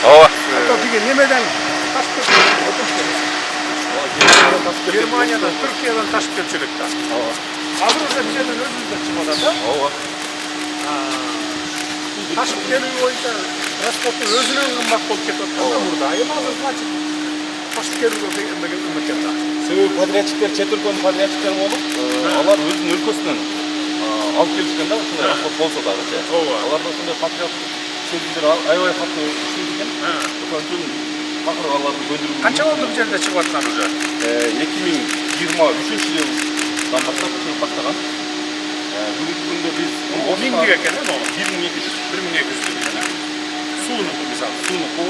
Ооба. Ата деген немеден ташып келчүлүк. Германиядан, Түркиядан ташып келчүлүк да. Ооба. Азыр уже бизерден өзүбүздөн чыгып атат да. Ооба. Ташып келүү боюнча расходу өзүнөн кымбат болуп кетип аткан да мурда. Эми азыр значит ташып келүүгө экен да. Себеби подрядчиктер, чет өлкөнүн подрядчиктери болуп, алар өзүнүн өлкөсүнөн алып келишкен да, ушундай расход болсо дагычы. Аларда ушундай патриоттук сезимдер аябай катуу иштейт экен. Ошон үчүн акыры алардын көндүрүү. Канча болду бул жерде чыгып аткан уже? 2023-жылдан баштап чыгып баштаган. Бүгүнкү күндө биз 1000 экен, 1200. 1200. Суунуку мисалы, Суунуку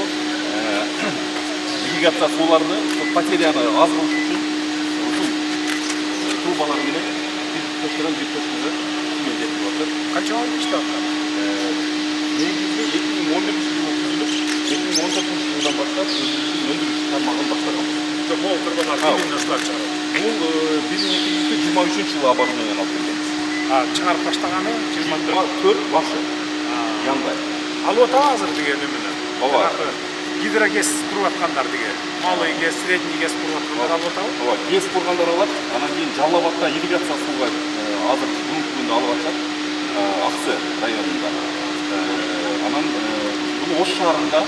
ирригация сууларды потеряны аз кылыш үчүн ушул трубалар менен бир точкадан бир точкага суу жетирип атат. канча ай иштеп аткан? Негизги 2011-жылы түзүлүп, 2014-жылдан баштап өзүбүздүн өндүрүш тармагын баштаган. Могул турбалар ушулар чыгарат. Бул 1223-жылы оборудованиени алып келгенбиз. Чыгарып баштаганы 24 башы яндай. Алып атабы азыр деген эмени? Ооба. Гидрогез туруп аткандар деген. Малый гез, средний гез туруп аткандар алып атабы? Ооба, гез кургандар алат. Анан кийин Жалал Абадда ирригация сууга азыр бүгүнкү күндө алып атышат. Аксы районунда. Анан бул Ош шаарында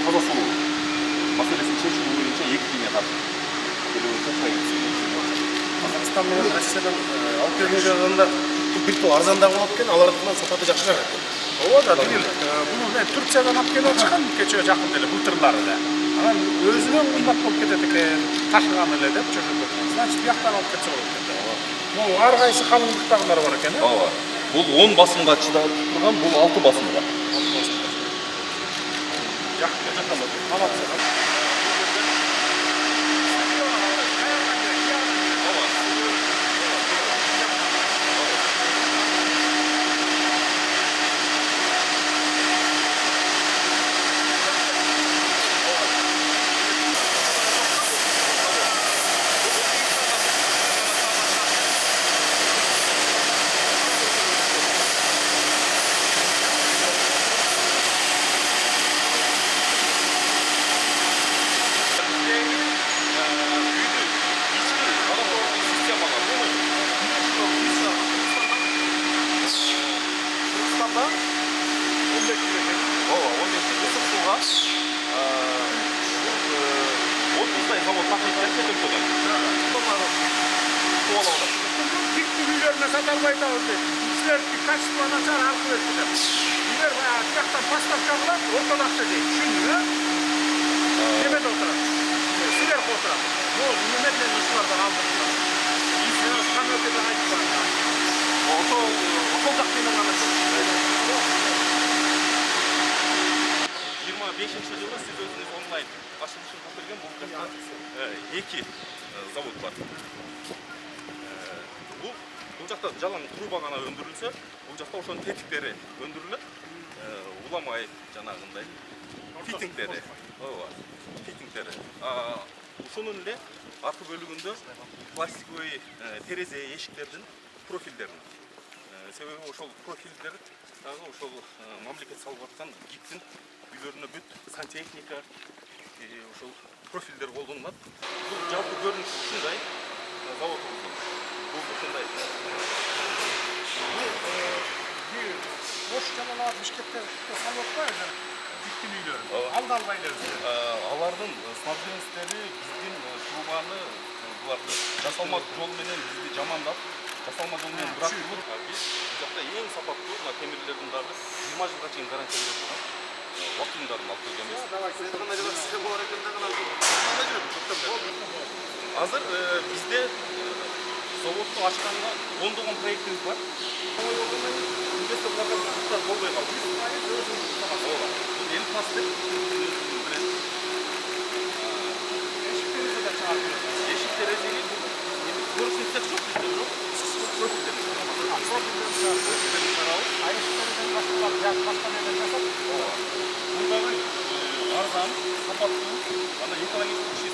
таза суу маселесин чечүү боюнча 2 линия тартып келүү боюнча проект. Казакстан менен Россиядан алып келген жагында бир топ арзандап болот экен, алардын сапаты жакшыраак экен. Ооба да, бул Турциядан алып келип атышкан кече жакын эле былтырлары эле. Анан өзүнөн кымбат болуп кетет экен, ташыган эле деп чөчөп. Значит, бияктан алып кетсе болот экен. Могу ар кайсы калыңдыктагылар бар экен, Ооба. Бул 10 басымга чыдап турган, бул 6 басымга. Жакын жакын. Молодцы. Сатарбай табылды. Силердики качество начар аркылуу өтүп. Силер баягы жактан поставка кылат, ортон акча дейт. Түшүндүңүз, Немеде отурат? Силер отурат. Бул немеден ушулардан алдык. Силер камерада айтып барган. Ошол жак менен гана. 25-жылы сиз өзүңүз онлайн ашылышын көргөн бул жакта 2 завод бар. Бул жакта жалаң труба гана өндүрүлсө, бул жакта ошонун тетиктери өндүрүлөт. Уламай жанагындай фитингдери. Ооба, фитингдери. Ушунун эле аркы бөлүгүндө пластиковый терезе эшиктердин профилдерин. Себеби ошол профилдер дагы ошол мамлекет салып аткан ГИКтин үйлөрүнө бүт сантехника ошол профилдер колдонулат. Бул жалпы көрүнүшү ушундай заводубуздун. Бул ушундай. Ош жана Бишкекте салып атпайбы? Биттин үйлөрүн. Алда албай элебиз. Алардын снабженецтери биздин трубаны буларды жасалма жол менен бизди жамандап, жасалма жол менен бирок биз жакта эң сапаттуу мына темирлердин баары 20 жылга чейин гарантия берип турган вакуумдарын алып келгенбиз. Азыр бизде заводду ачканга ондогон проектибиз бар. Инвесторлорго кызыктар болбой калды. Ооба. Бул Элпас деп эшик терезени көрсөтсөк жок бизде жок. Мындагы арзан, сапаттуу, ана экологический